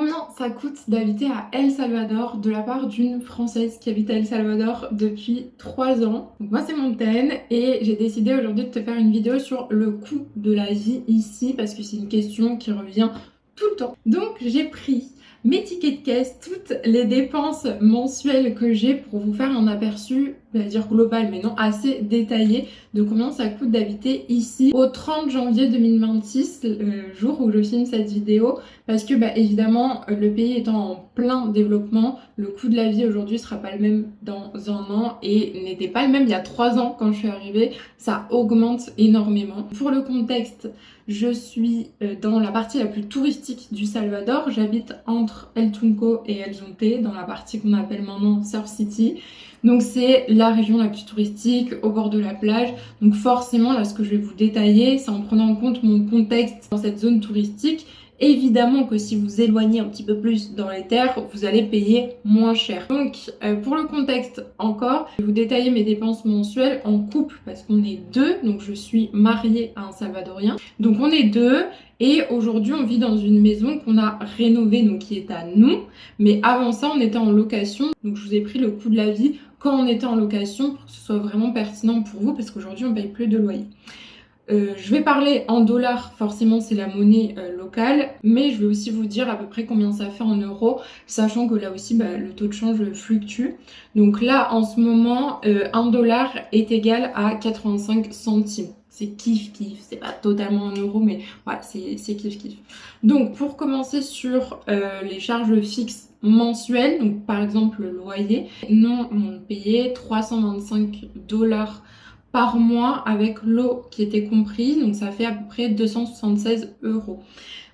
Combien ça coûte d'habiter à El Salvador de la part d'une Française qui habite à El Salvador depuis 3 ans? Donc moi c'est Montaigne et j'ai décidé aujourd'hui de te faire une vidéo sur le coût de la vie ici parce que c'est une question qui revient tout le temps. Donc j'ai pris mes tickets de caisse, toutes les dépenses mensuelles que j'ai pour vous faire un aperçu, on va dire global mais non assez détaillé de combien ça coûte d'habiter ici au 30 janvier 2026, jour où je filme cette vidéo, parce que évidemment le pays étant en plein développement, le coût de la vie aujourd'hui sera pas le même dans un an et n'était pas le même il y a 3 ans quand je suis arrivée, ça augmente énormément. Pour le contexte, je suis dans la partie la plus touristique du Salvador, j'habite entre El Tunco et El Zonte, dans la partie qu'on appelle maintenant Surf City. Donc c'est la région la plus touristique, au bord de la plage. Donc forcément, là, ce que je vais vous détailler, c'est en prenant en compte mon contexte dans cette zone touristique. Évidemment que si vous éloignez un petit peu plus dans les terres, vous allez payer moins cher. Donc pour le contexte encore, je vais vous détailler mes dépenses mensuelles en couple parce qu'on est deux. Donc je suis mariée à un Salvadorien. Donc on est deux. Et aujourd'hui, on vit dans une maison qu'on a rénovée, donc qui est à nous. Mais avant ça, on était en location. Donc je vous ai pris le coût de la vie quand on était en location pour que ce soit vraiment pertinent pour vous parce qu'aujourd'hui, on paye plus de loyer. Je vais parler en dollars, forcément c'est la monnaie locale, mais je vais aussi vous dire à peu près combien ça fait en euros, sachant que là aussi le taux de change fluctue. Donc là en ce moment, 1 dollar est égal à 85 centimes. C'est kiff kiff, c'est pas totalement en euros, mais ouais, c'est kiff kiff. Donc pour commencer sur les charges fixes mensuelles, donc par exemple le loyer, nous on payait 325 dollars par mois avec l'eau qui était comprise, donc ça fait à peu près 276 euros.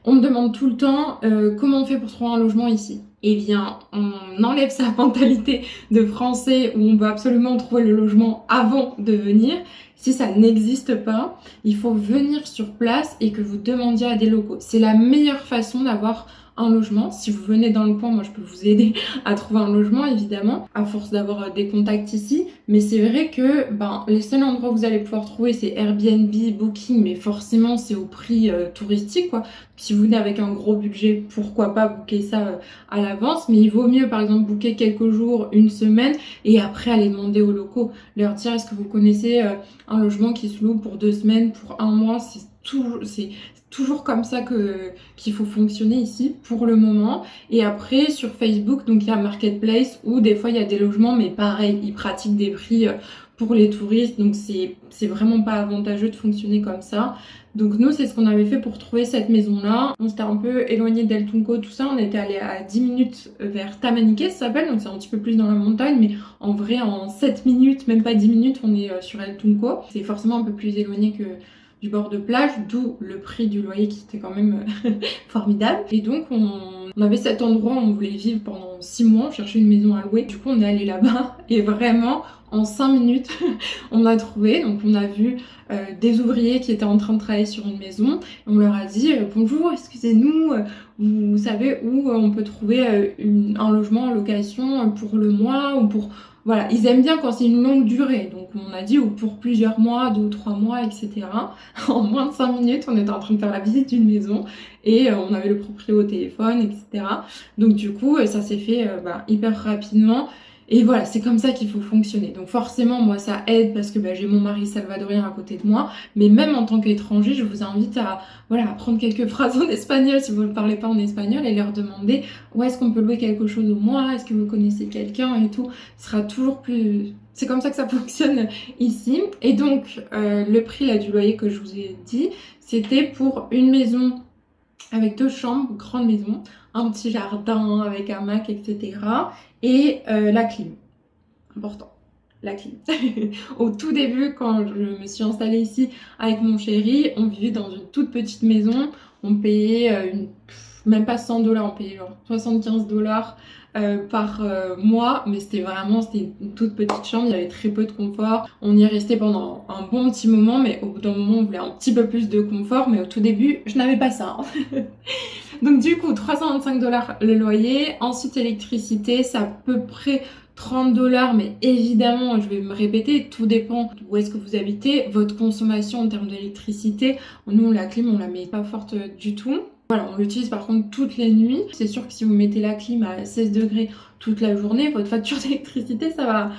On me demande tout le temps comment on fait pour trouver un logement ici. Eh bien, on enlève sa mentalité de français où on veut absolument trouver le logement avant de venir. Si ça n'existe pas, il faut venir sur place et que vous demandiez à des locaux. C'est la meilleure façon d'avoir un logement. Si vous venez dans le coin, moi je peux vous aider à trouver un logement évidemment, à force d'avoir des contacts ici. Mais c'est vrai que les seuls endroits où vous allez pouvoir trouver c'est Airbnb, Booking, mais forcément c'est au prix touristique quoi. Si vous venez avec un gros budget, pourquoi pas booker ça à l'avance, mais il vaut mieux par exemple booker quelques jours, une semaine, et après aller demander aux locaux, leur dire est-ce que vous connaissez un logement qui se loue pour 2 semaines, pour 1 mois, c'est toujours comme ça qu'il faut fonctionner ici pour le moment. Et après sur Facebook, donc il y a Marketplace où des fois il y a des logements, mais pareil, ils pratiquent des prix pour les touristes, donc c'est vraiment pas avantageux de fonctionner comme ça. Donc nous c'est ce qu'on avait fait pour trouver cette maison là. On s'était un peu éloigné d'El Tunco, tout ça, on était allé à 10 minutes vers Tamanique ça s'appelle, donc c'est un petit peu plus dans la montagne, mais en vrai en 7 minutes, même pas 10 minutes, on est sur El Tunco. C'est forcément un peu plus éloigné que du bord de plage, d'où le prix du loyer qui était quand même formidable. Et donc on avait cet endroit où on voulait vivre pendant 6 mois, on cherchait une maison à louer. Du coup on est allé là-bas et vraiment en 5 minutes on a trouvé. Donc on a vu des ouvriers qui étaient en train de travailler sur une maison. On leur a dit bonjour, excusez-nous, vous savez où on peut trouver un logement en location pour le mois ou pour... Voilà, ils aiment bien quand c'est une longue durée, donc on a dit ou pour plusieurs mois, 2 ou 3 mois, etc. En moins de 5 minutes, on était en train de faire la visite d'une maison et on avait le propriétaire au téléphone, etc. Donc du coup, ça s'est fait hyper rapidement. Et voilà, c'est comme ça qu'il faut fonctionner. Donc forcément, moi, ça aide parce que j'ai mon mari salvadorien à côté de moi. Mais même en tant qu'étranger, je vous invite à apprendre quelques phrases en espagnol si vous ne parlez pas en espagnol et leur demander où est-ce qu'on peut louer quelque chose au mois, est-ce que vous connaissez quelqu'un et tout. Ce sera toujours plus... C'est comme ça que ça fonctionne ici. Et donc, le prix là, du loyer que je vous ai dit, c'était pour une maison avec 2 chambres, grande maison, un petit jardin avec un hamac, etc. Et la clim. Important, la clim. Au tout début, quand je me suis installée ici avec mon chéri, on vivait dans une toute petite maison. On payait même pas 100 dollars, on payait genre 75 dollars par mois, mais c'était une toute petite chambre, il y avait très peu de confort. On y est resté pendant un bon petit moment, mais au bout d'un moment on voulait un petit peu plus de confort, mais au tout début je n'avais pas ça. Donc du coup 325 dollars le loyer, ensuite électricité, c'est à peu près 30 dollars, mais évidemment, je vais me répéter, tout dépend où est-ce que vous habitez, votre consommation en termes d'électricité. Nous, la clim, on la met pas forte du tout. Voilà, on l'utilise par contre toutes les nuits. C'est sûr que si vous mettez la clim à 16 degrés toute la journée, votre facture d'électricité, ça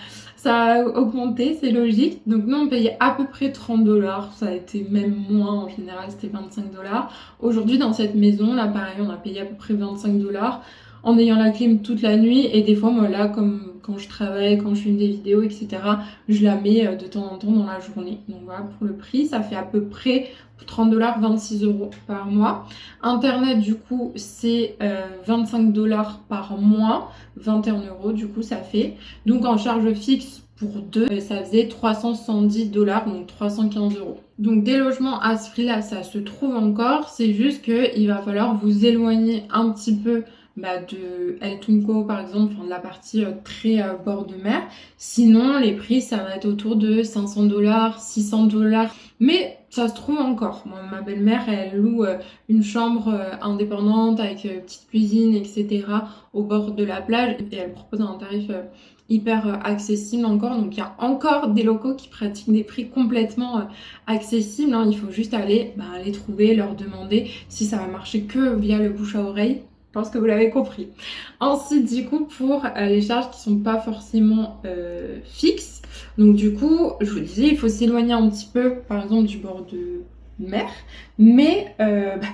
va augmenter, c'est logique. Donc nous, on payait à peu près 30 $. Ça a été même moins, en général, c'était 25 $. Aujourd'hui, dans cette maison, là, pareil, on a payé à peu près 25 $ en ayant la clim toute la nuit. Et des fois, moi, là, comme quand je travaille, quand je filme des vidéos, etc., je la mets de temps en temps dans la journée. Donc voilà, pour le prix, ça fait à peu près 30 $, 26 € par mois. Internet, du coup, c'est 25 $ par mois, 21 € du coup, ça fait. Donc en charge fixe pour deux, ça faisait 370 $, donc 315 €. Donc des logements à ce prix-là, ça se trouve encore. C'est juste qu'il va falloir vous éloigner un petit peu de El Tunco par exemple, enfin, de la partie très bord de mer. Sinon, les prix, ça va être autour de 500 $, 600 $. Mais ça se trouve encore. Moi, ma belle-mère, elle loue une chambre indépendante avec petite cuisine, etc. au bord de la plage et elle propose un tarif hyper accessible encore. Donc il y a encore des locaux qui pratiquent des prix complètement accessibles, hein. Il faut juste aller les trouver, leur demander si ça va marcher que via le bouche à oreille. Je pense que vous l'avez compris. Ensuite, du coup, pour les charges qui sont pas forcément fixes, donc du coup, je vous disais, il faut s'éloigner un petit peu, par exemple, du bord de mer, mais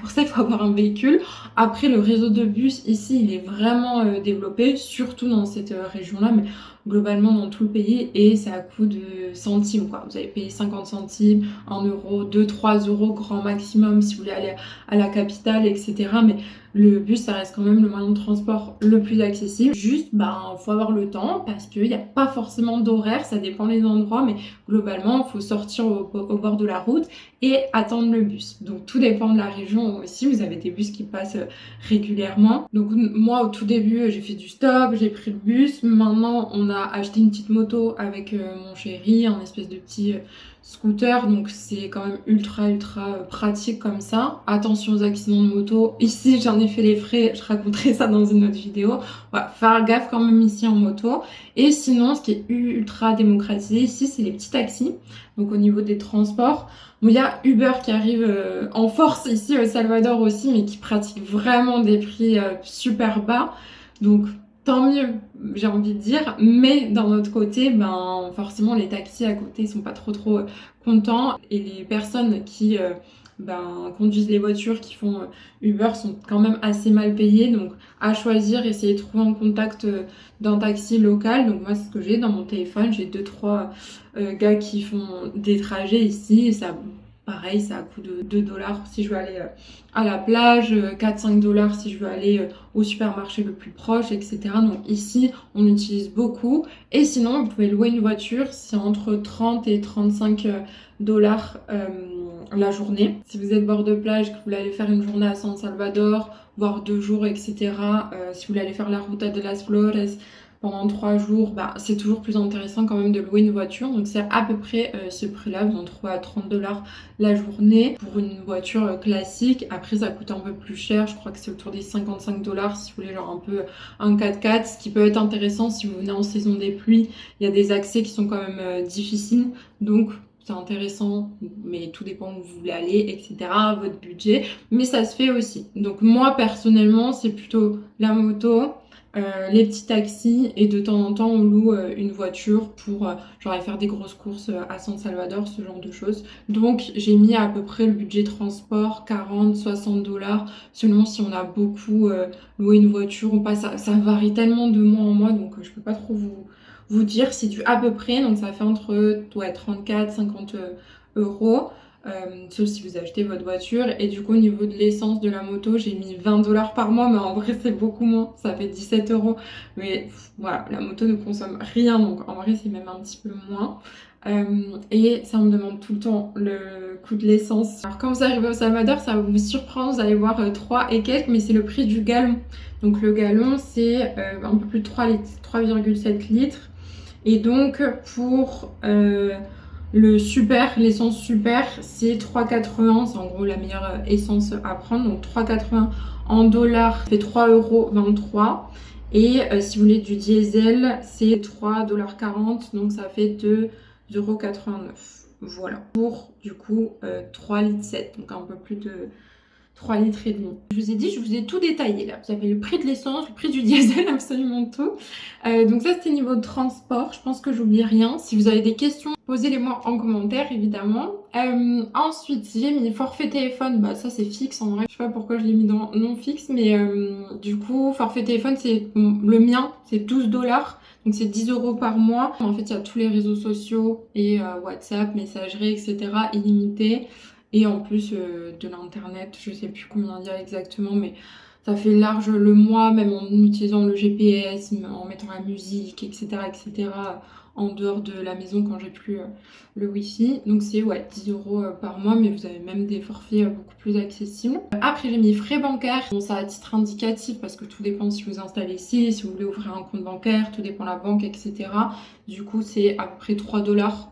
pour ça, il faut avoir un véhicule. Après, le réseau de bus ici, il est vraiment développé, surtout dans cette région-là, mais globalement dans tout le pays, et c'est à coût de centimes, quoi. Vous allez payer 50 centimes, 1 euro, 2, 3 € grand maximum si vous voulez aller à la capitale, etc. Mais le bus, ça reste quand même le moyen de transport le plus accessible. Juste, faut avoir le temps parce qu'il n'y a pas forcément d'horaire, ça dépend des endroits, mais globalement, il faut sortir au bord de la route et attendre le bus. Donc tout dépend de la région aussi. Vous avez des bus qui passent régulièrement. Donc moi, au tout début, j'ai fait du stop, j'ai pris le bus. Maintenant, on a acheté une petite moto avec mon chéri, un espèce de petit scooter, donc c'est quand même ultra pratique comme ça. Attention aux accidents de moto. Ici, j'en ai fait les frais, je raconterai ça dans une autre vidéo. Voilà, faire gaffe quand même ici en moto. Et sinon, ce qui est ultra démocratisé ici, c'est les petits taxis. Donc au niveau des transports, bon, il y a Uber qui arrive en force ici au Salvador aussi, mais qui pratique vraiment des prix super bas. Donc tant mieux, j'ai envie de dire, mais d'un autre côté, forcément les taxis à côté ils sont pas trop contents et les personnes qui conduisent les voitures qui font Uber sont quand même assez mal payées, donc à choisir, essayer de trouver un contact d'un taxi local. Donc moi c'est ce que j'ai dans mon téléphone, j'ai 2-3 gars qui font des trajets ici et ça... Pareil, ça a coût de 2 $ si je veux aller à la plage, 4-5 $ si je veux aller au supermarché le plus proche, etc. Donc ici, on utilise beaucoup. Et sinon, vous pouvez louer une voiture, c'est entre 30 et 35 $ la journée. Si vous êtes bord de plage, que vous voulez aller faire une journée à San Salvador, voire 2 jours, etc. Si vous voulez aller faire la Ruta de las Flores pendant 3 jours, c'est toujours plus intéressant quand même de louer une voiture. Donc c'est à peu près ce prix-là, vous en trouvez à 30 $ la journée pour une voiture classique. Après ça coûte un peu plus cher, je crois que c'est autour des 55 $ si vous voulez genre un peu un 4x4, ce qui peut être intéressant si vous venez en saison des pluies. Il y a des accès qui sont quand même difficiles, donc c'est intéressant, mais tout dépend où vous voulez aller, etc., votre budget, mais ça se fait aussi. Donc moi personnellement, c'est plutôt la moto, les petits taxis, et de temps en temps on loue une voiture pour genre aller faire des grosses courses à San Salvador, ce genre de choses. Donc j'ai mis à peu près le budget transport 40-60 $ selon si on a beaucoup loué une voiture ou pas. Ça varie tellement de mois en mois, donc je peux pas trop vous dire. C'est du à peu près, donc ça fait entre 34-50 €. Sauf si vous achetez votre voiture. Et du coup au niveau de l'essence de la moto, j'ai mis 20 $ par mois, mais en vrai c'est beaucoup moins, ça fait 17 €. Mais voilà, la moto ne consomme rien, donc en vrai c'est même un petit peu moins. Et ça on me demande tout le temps le coût de l'essence. Alors quand vous arrivez au Salvador, ça va vous surprendre, vous allez voir 3 et quelques, mais c'est le prix du gallon. Donc le gallon c'est un peu plus de 3 litres, 3,7 litres. Et donc pour l'essence super, c'est 3,80 €. C'est en gros la meilleure essence à prendre. Donc 3,80 en dollars, ça fait 3,23 €. Et si vous voulez du diesel, c'est 3,40 $. Donc ça fait 2,89 €. Voilà. Pour du coup 3,7 litres. Donc un peu plus de 3 litres et demi. Je vous ai dit, je vous ai tout détaillé là. Vous avez le prix de l'essence, le prix du diesel, absolument tout. Donc ça c'était niveau de transport. Je pense que j'oublie rien. Si vous avez des questions, posez-les-moi en commentaire évidemment. Ensuite, j'ai mis forfait téléphone. Bah ça c'est fixe en vrai. Je sais pas pourquoi je l'ai mis dans non fixe, mais du coup forfait téléphone c'est le mien, c'est 12 $. Donc c'est 10 € par mois. En fait, il y a tous les réseaux sociaux et WhatsApp, messagerie, etc. illimité. Et en plus de l'internet, je sais plus combien il y a exactement, mais ça fait large le mois, même en utilisant le GPS, en mettant la musique, etc. en dehors de la maison quand j'ai plus le wifi. Donc c'est 10 € par mois, mais vous avez même des forfaits beaucoup plus accessibles. Après j'ai mis frais bancaires, bon ça à titre indicatif parce que tout dépend si vous installez ici, si vous voulez ouvrir un compte bancaire, tout dépend de la banque, etc. Du coup c'est à peu près 3 $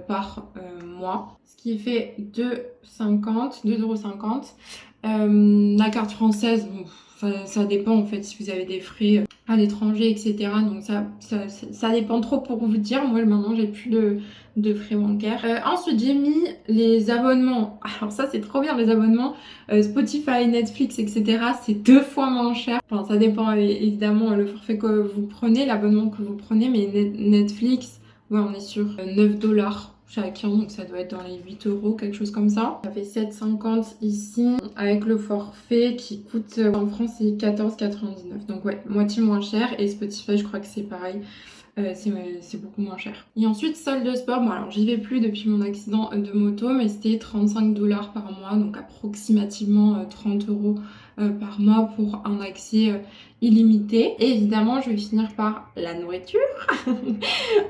par mois, ce qui fait 2,50 €. La carte française, bon, ça dépend en fait si vous avez des frais à l'étranger, etc. Donc ça dépend trop pour vous dire. Moi maintenant j'ai plus de frais bancaires. Ensuite j'ai mis les abonnements. Alors ça c'est trop bien les abonnements. Spotify, Netflix, etc. C'est 2 fois moins cher. Enfin ça dépend évidemment le forfait que vous prenez, l'abonnement que vous prenez, mais Netflix, ouais, on est sur 9 $ chacun, donc ça doit être dans les 8 €, quelque chose comme ça. Ça fait 7,50 ici, avec le forfait qui coûte en France c'est 14,99. Donc ouais, moitié moins cher. Et Spotify, je crois que c'est pareil. C'est beaucoup moins cher. Et ensuite, salle de sport. Bon, alors j'y vais plus depuis mon accident de moto, mais c'était 35 $ par mois, donc approximativement 30 € par mois pour un accès illimité. Et évidemment, je vais finir par la nourriture,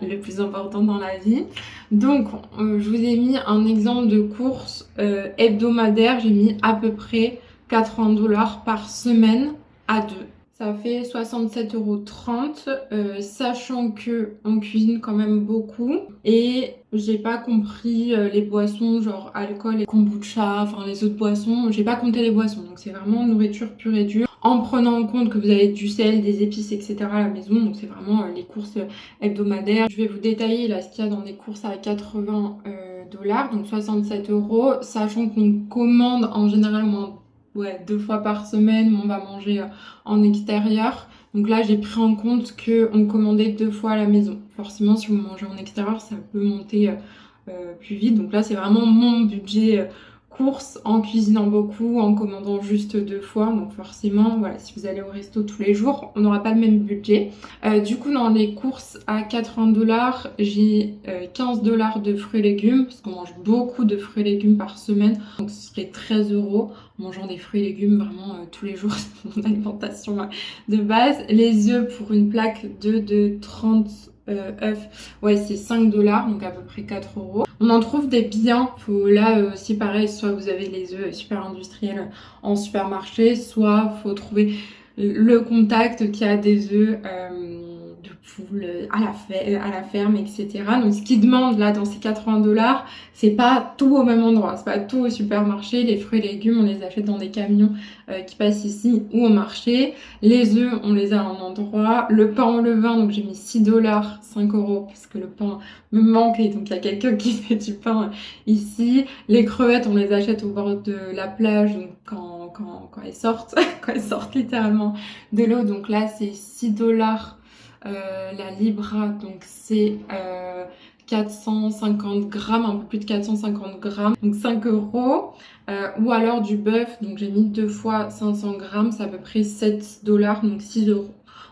le plus important dans la vie. Donc, je vous ai mis un exemple de course hebdomadaire. J'ai mis à peu près 80 $ par semaine à deux. Ça fait 67,30 €, sachant que on cuisine quand même beaucoup. Et j'ai pas compris les boissons genre alcool et kombucha, enfin les autres boissons. J'ai pas compté les boissons, donc c'est vraiment nourriture pure et dure. En prenant en compte que vous avez du sel, des épices, etc. à la maison, donc c'est vraiment les courses hebdomadaires. Je vais vous détailler là ce qu'il y a dans les courses à 80 $, donc 67 €, sachant qu'on commande en général au moins 2 fois par semaine, où on va manger en extérieur. Donc là, j'ai pris en compte qu'on commandait 2 fois à la maison. Forcément, si vous mangez en extérieur, ça peut monter plus vite. Donc là, c'est vraiment mon budget courses, en cuisinant beaucoup, en commandant juste 2 fois. Donc forcément, voilà, si vous allez au resto tous les jours, on n'aura pas le même budget. Du coup, dans les courses à 80 $, j'ai 15 $ de fruits et légumes, parce qu'on mange beaucoup de fruits et légumes par semaine. Donc ce serait 13 € en mangeant des fruits et légumes vraiment tous les jours. C'est mon alimentation de base. Les œufs pour une plaque de 30 œufs, ouais, c'est 5 $, donc à peu près 4 €. On en trouve des biens. Faut là aussi pareil, soit vous avez les œufs super industriels en supermarché, soit faut trouver le contact qui a des œufs de poule à la ferme, etc. Donc ce qu'ils demandent là dans ces 80 $, c'est pas tout au même endroit, c'est pas tout au supermarché. Les fruits et légumes, on les achète dans des camions qui passent ici ou au marché. Les œufs, on les a à un endroit. Le pain au levain, donc j'ai mis 6 $, 5 € parce que le pain me manque et donc il y a quelqu'un qui fait du pain ici. Les crevettes, on les achète au bord de la plage, donc quand elles sortent, quand elles sortent littéralement de l'eau. Donc là, c'est 6 $ la libra, donc c'est 450 grammes, un peu plus de 450 grammes, donc 5 €. Ou alors du bœuf, donc j'ai mis 2 fois 500 grammes, c'est à peu près 7 $, donc 6 €.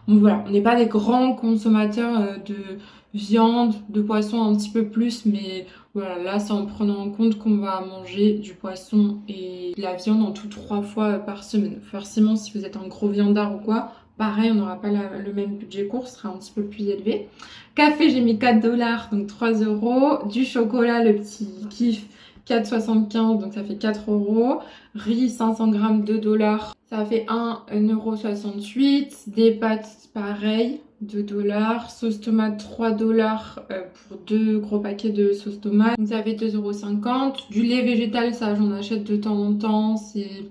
Donc voilà, on n'est pas des grands consommateurs de viande, de poisson un petit peu plus, mais voilà, là c'est en prenant en compte qu'on va manger du poisson et de la viande en tout 3 fois par semaine. Forcément, si vous êtes un gros viandard ou quoi, pareil, on n'aura pas le même budget course, ce sera un petit peu plus élevé. Café, j'ai mis 4 $, donc 3 €. Du chocolat, le petit kiff, 4,75 €, donc ça fait 4 €. Riz, 500 grammes, 2 $, ça fait 1,68 €. Des pâtes, pareil, 2 $. Sauce tomate, 3 $ pour 2 gros paquets de sauce tomate, donc ça fait 2,50 €. Du lait végétal, ça j'en achète de temps en temps, c'est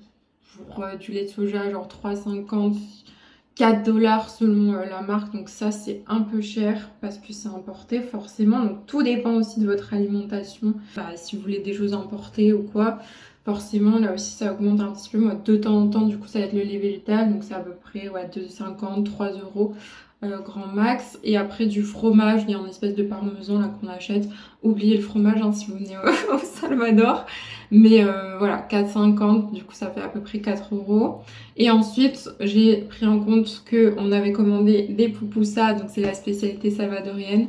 pour du lait de soja, genre 3,50 €. 4 $ selon la marque, donc ça c'est un peu cher parce que c'est importé forcément, donc tout dépend aussi de votre alimentation. Si vous voulez des choses importées ou quoi, Forcément, là aussi, ça augmente un petit peu. Moi, de temps en temps, du coup, ça va être le lait végétal. Donc, c'est à peu près 2,50 €, 3 € grand max. Et après, du fromage, il y a une espèce de parmesan là qu'on achète. Oubliez le fromage hein, si vous venez au Salvador. Mais voilà, 4,50 €. Du coup, ça fait à peu près 4 €. Et ensuite, j'ai pris en compte qu'on avait commandé des pupusas. Donc, c'est la spécialité salvadorienne.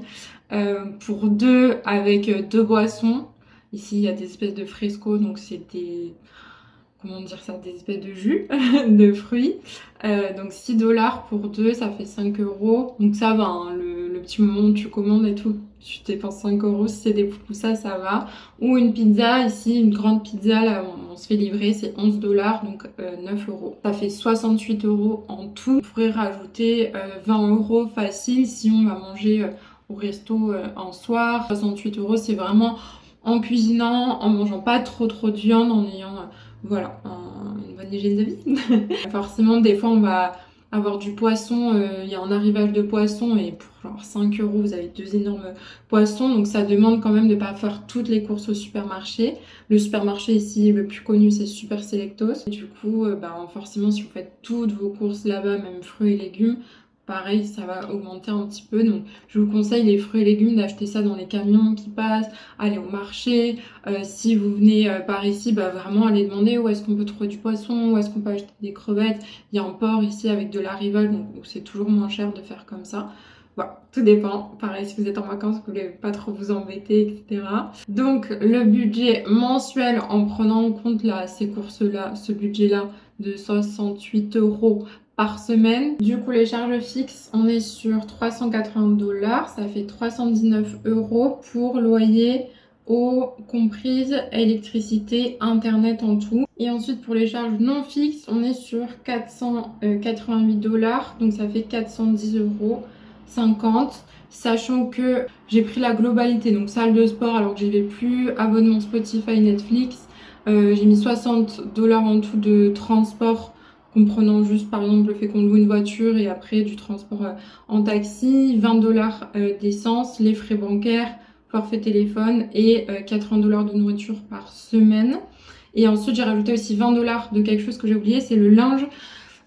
Pour deux avec deux boissons. Ici, il y a des espèces de fresco, donc c'est des, comment dire ça, des espèces de jus de fruits. Donc 6 $ pour deux, ça fait 5 €. Donc ça va, hein, le petit moment où tu commandes et tout, tu dépenses 5 €. Si c'est des pupusas, ça va. Ou une pizza, ici, une grande pizza, là, on se fait livrer, c'est 11 $, donc 9 €. Ça fait 68 € en tout. On pourrait rajouter 20 € facile si on va manger au resto en soir. 68 €, c'est vraiment en cuisinant, en mangeant pas trop de viande, en ayant voilà, une bonne hygiène de vie. Forcément, des fois, on va avoir du poisson, il y a un arrivage de poisson et pour genre 5 €, vous avez deux énormes poissons. Donc ça demande quand même de pas faire toutes les courses au supermarché. Le supermarché ici, le plus connu, c'est Super Selectos. Et du coup, forcément, si vous faites toutes vos courses là-bas, même fruits et légumes, pareil, ça va augmenter un petit peu. Donc je vous conseille les fruits et légumes d'acheter ça dans les camions qui passent, aller au marché. Si vous venez par ici, vraiment allez demander où est-ce qu'on peut trouver du poisson, où est-ce qu'on peut acheter des crevettes. Il y a un port ici avec de l'arrivage, donc c'est toujours moins cher de faire comme ça. Voilà, tout dépend. Pareil, si vous êtes en vacances, vous voulez pas trop vous embêter, etc. Donc le budget mensuel en prenant en compte là, ces courses-là, ce budget-là de 68 € par semaine. Du coup, les charges fixes, on est sur 380 $, ça fait 319 € pour loyer, eau comprise, électricité, internet en tout. Et ensuite, pour les charges non fixes, on est sur 488 $, donc ça fait 410,50 €. Sachant que j'ai pris la globalité, donc salle de sport alors que j'y vais plus, abonnement Spotify, Netflix. J'ai mis 60 $ en tout de transport, comprenant juste par exemple le fait qu'on loue une voiture et après du transport en taxi, 20 $ d'essence, les frais bancaires, forfait téléphone et 80 $ de nourriture par semaine. Et ensuite j'ai rajouté aussi 20 $ de quelque chose que j'ai oublié, c'est le linge.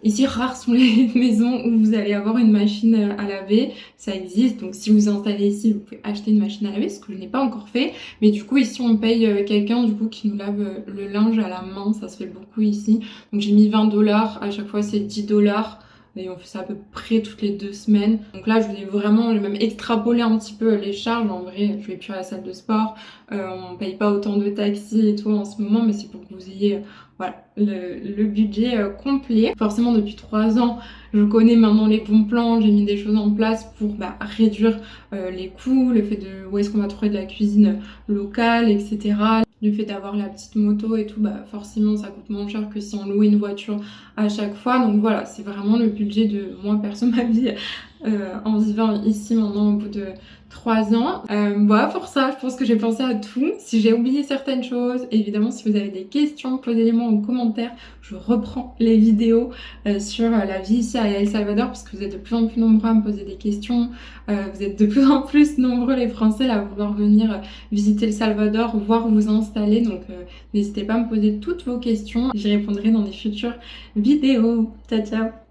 Ici, rares sont les maisons où vous allez avoir une machine à laver. Ça existe, donc si vous installez ici, vous pouvez acheter une machine à laver, ce que je n'ai pas encore fait. Mais du coup, ici, on paye quelqu'un du coup qui nous lave le linge à la main. Ça se fait beaucoup ici. Donc j'ai mis 20 $. À chaque fois, c'est 10 $. Et on fait ça à peu près toutes les 2 semaines. Donc là, je voulais vraiment même extrapoler un petit peu les charges. En vrai, je vais plus à la salle de sport. On paye pas autant de taxis et tout en ce moment, mais c'est pour que vous ayez voilà, le budget complet. Forcément, depuis 3 ans, je connais maintenant les bons plans. J'ai mis des choses en place pour réduire les coûts, le fait de où est-ce qu'on va trouver de la cuisine locale, etc. Le fait d'avoir la petite moto et tout, forcément ça coûte moins cher que si on louait une voiture à chaque fois. Donc voilà, c'est vraiment le budget de moi perso ma vie en vivant ici maintenant au bout de 3 ans. Voilà, pour ça, je pense que j'ai pensé à tout. Si j'ai oublié certaines choses, évidemment, si vous avez des questions, posez-les-moi en commentaire. Je reprends les vidéos sur la vie ici à El Salvador parce que vous êtes de plus en plus nombreux à me poser des questions. Vous êtes de plus en plus nombreux les Français là, à vouloir venir visiter le Salvador, voire vous installer. Donc n'hésitez pas à me poser toutes vos questions. J'y répondrai dans des futures vidéos. Ciao, ciao!